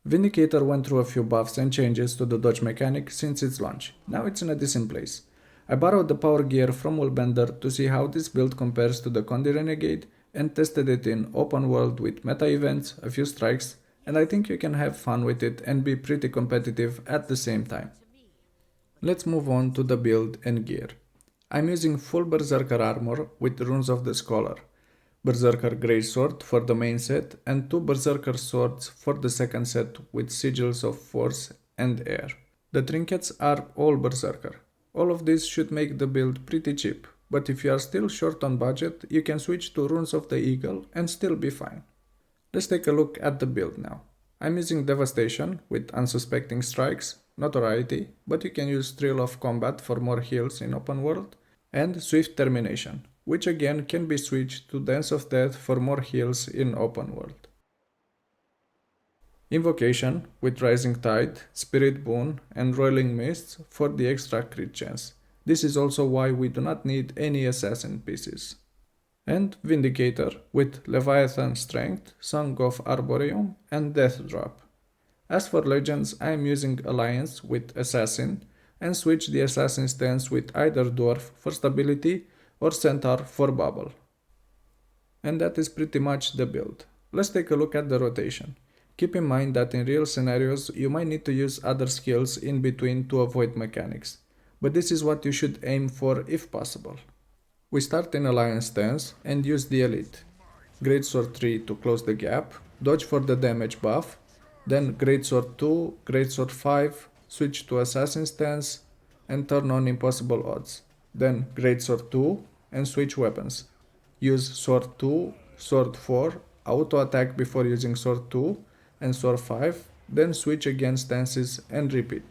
Vindicator went through a few buffs and changes to the dodge mechanic since its launch. Now it's in a decent place. I borrowed the power gear from Woolbender to see how this build compares to the Condi Renegade and tested it in open world with meta events, a few strikes, and I think you can have fun with it and be pretty competitive at the same time. Let's move on to the build and gear. I'm using full Berserker armor with runes of the Scholar, Berserker Greatsword for the main set and 2 Berserker swords for the second set with sigils of force and air. The trinkets are all Berserker. All of this should make the build pretty cheap, but if you are still short on budget, you can switch to runes of the Eagle and still be fine. Let's take a look at the build now. I'm using Devastation with unsuspecting strikes, Notoriety, but you can use Thrill of Combat for more heals in open world, and Swift Termination, which again can be switched to Dance of Death for more heals in open world. Invocation with Rising Tide, Spirit Boon and Roiling Mists for the extra crit chance. This is also why we do not need any assassin pieces. And Vindicator with Leviathan Strength, Song of Arboreum and Death Drop. As for legends, I am using Alliance with Assassin and switch the Assassin stance with either Dwarf for stability or Centaur for bubble. And that is pretty much the build. Let's take a look at the rotation. Keep in mind that in real scenarios you might need to use other skills in between to avoid mechanics, but this is what you should aim for if possible. We start in Alliance stance and use the Elite. Greatsword 3 to close the gap, dodge for the damage buff, then Greatsword 2, Greatsword 5, switch to Assassin stance and turn on Impossible Odds. Then Greatsword 2 and switch weapons. Use Sword 2, Sword 4, auto attack before using Sword 2 and Sword 5, then switch again stances and repeat.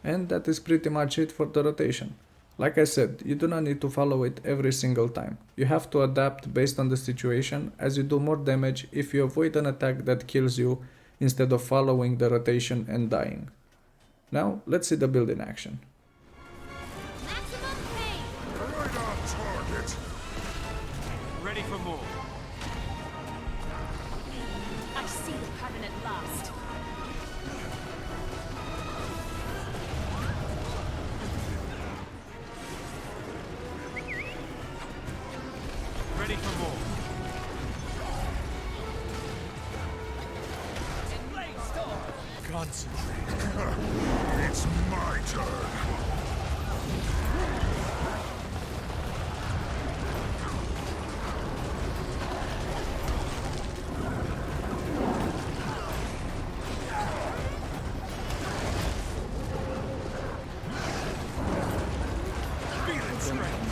And that is pretty much it for the rotation. Like I said, you do not need to follow it every single time. You have to adapt based on the situation, as you do more damage if you avoid an attack that kills you instead of following the rotation and dying. Now let's see the build in action. Right on target. Ready for more. I see the pattern at last. Ready for more. Concentrate. It's my turn. Feeling strength.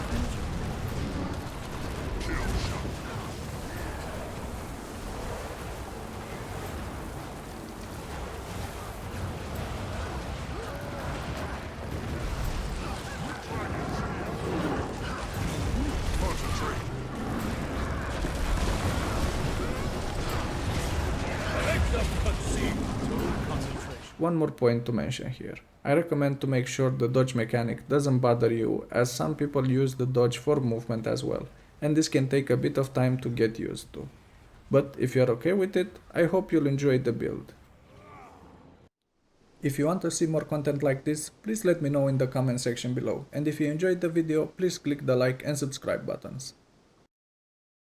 One more point to mention here. I recommend to make sure the dodge mechanic doesn't bother you, as some people use the dodge for movement as well, and this can take a bit of time to get used to. But if you're okay with it, I hope you'll enjoy the build. If you want to see more content like this, please let me know in the comment section below, and if you enjoyed the video, please click the like and subscribe buttons.